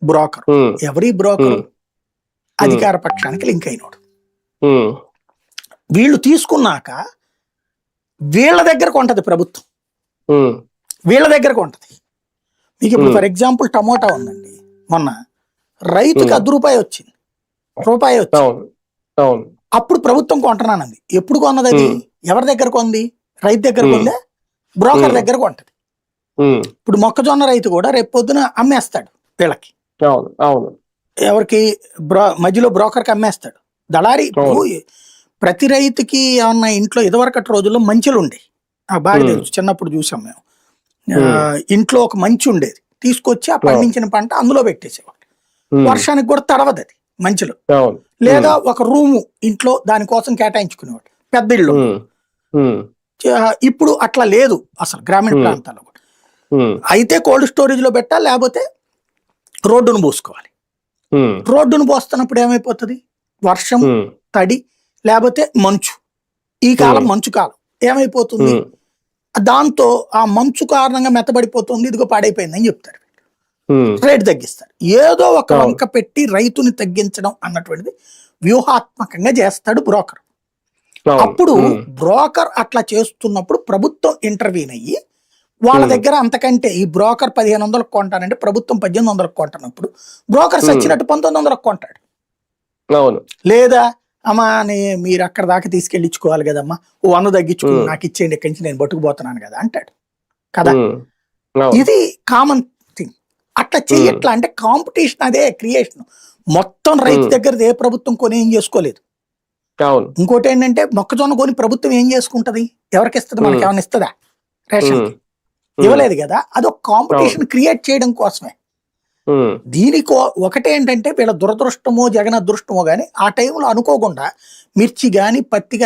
Broker. ఉమ్, ఎవరి broker? ఉమ్, అధికార పక్షానికి లింక్ అయినోడు. ఉమ్, వీళ్ళు తీసుకున్నాక వీళ్ళ దగ్గరకు ఉంటది ప్రభుత్వం, ఉమ్, వీళ్ళ దగ్గరకు ఉంటది. మీకు ఇప్పుడు ఉమ్, ఫర్ ఎగ్జాంపుల్ టమోటా ఉందండి, మొన్న రైతుకి ఉమ్, రూపాయి వచ్చింది. అవును, అవును, అప్పుడు ప్రభుత్వం కొంటున్నానంది. ఎప్పుడు కొన్నది అది? ఉమ్, ఎవరి దగ్గర కొంది? రైతు దగ్గర ఉమ్, కొందే, బ్రోకర్ ఉమ్, దగ్గర కొంటది. ఉమ్, ఇప్పుడు మొక్కజొన్న రైతు కూడా రేపు పొద్దున అమ్మేస్తాడు వీళ్ళకి. అవును, అవును, ఎవరికి? మధ్యలో బ్రోకర్కి అమ్మేస్తాడు. దళారి ఇప్పుడు అవును, ప్రతి రైతుకి ఏమన్నా ఇంట్లో ఇదివరకటి రోజుల్లో మంచులు ఉండేవి, నాకు బాగా ఉమ్, తెలుసు, చిన్నప్పుడు చూసాం మేము. ఉమ్, ఇంట్లో ఒక మంచి ఉండేది, తీసుకొచ్చి ఆ అవును, పండించిన పంట అందులో పెట్టేసేవాడు. ఉమ్, వర్షానికి కూడా తడవదు అది మంచులో. అవును, లేదా ఉమ్, ఒక రూము ఇంట్లో దానికోసం కేటాయించుకునేవాడు, పెద్ద ఇళ్ళు ఉమ్, ఉమ్, ఇప్పుడు అట్లా లేదు అసలు గ్రామీణ ఉమ్, ప్రాంతాల్లో కూడా. ఉమ్, అయితే కోల్డ్ స్టోరేజ్ లో పెట్టాలి, లేకపోతే రోడ్డును పోసుకోవాలి. ఉమ్, రోడ్డును పోస్తున్నప్పుడు ఏమైపోతుంది? వర్షం, ఉమ్, తడి, లేకపోతే మంచు. ఈ కాలం ఉమ్, మంచు కాలం. ఏమైపోతుంది? ఉమ్, దాంతో ఆ మంచు కారణంగా మెత్తబడిపోతుంది, ఇదిగో పాడైపోయిందని చెప్తారు. ఉమ్, రేట్ తగ్గిస్తారు. ఏదో ఒక అవును, వంక పెట్టి రైతుని తగ్గించడం అన్నటువంటిది వ్యూహాత్మకంగా చేస్తాడు బ్రోకర్. అవును, అప్పుడు ఉమ్, బ్రోకర్ అట్లా చేస్తున్నప్పుడు ప్రభుత్వం ఇంటర్వ్యూన్ అయ్యి వాళ్ళ ఉమ్, దగ్గర అంతకంటే, ఈ బ్రోకర్ 1500కు కొంటానంటే ప్రభుత్వం 1800కు కొంటున్నప్పుడు బ్రోకర్ ఉమ్, సచ్చినట్టు 1900కు కొంటాడు. అవును, లేదా అమ్మా మీరు అక్కడ దాకా తీసుకెళ్ళించుకోవాలి కదమ్మా, ఓ 100 తగ్గించుకుని ఉమ్, నాకు ఇచ్చేయండి, ఇక్కడి నుంచి నేను బట్టుకుపోతున్నాను కదా అంటాడు కదా. ఉమ్, అవును, ఇది కామన్ థింగ్. అట్లా ఉమ్, చెయ్యట్లా అంటే కాంపిటీషన్, అదే క్రియేషన్. మొత్తం రైతు ఉమ్, దగ్గర ఏ ప్రభుత్వం కొని ఏం చేసుకోలేదు. అవును, ఇంకోటి ఏంటంటే మొక్కజొన్న కొని ప్రభుత్వం ఏం చేసుకుంటది? ఎవరికి ఇస్తుంది? మనకి ఉమ్, ఏమైనా ఇస్తుందా? ఉమ్, రేషన్కి ఉమ్, ఇవ్వలేదు కదా. అదొక అవును, కాంపిటీషన్ క్రియేట్ చేయడం కోసమే. ఉమ్, దీనికి ఒకటేంటంటే వీళ్ళ దురదృష్టమో జగన్ అదృష్టమో కానీ ఆ టైంలో అనుకోకుండా మిర్చి కానీ పత్తి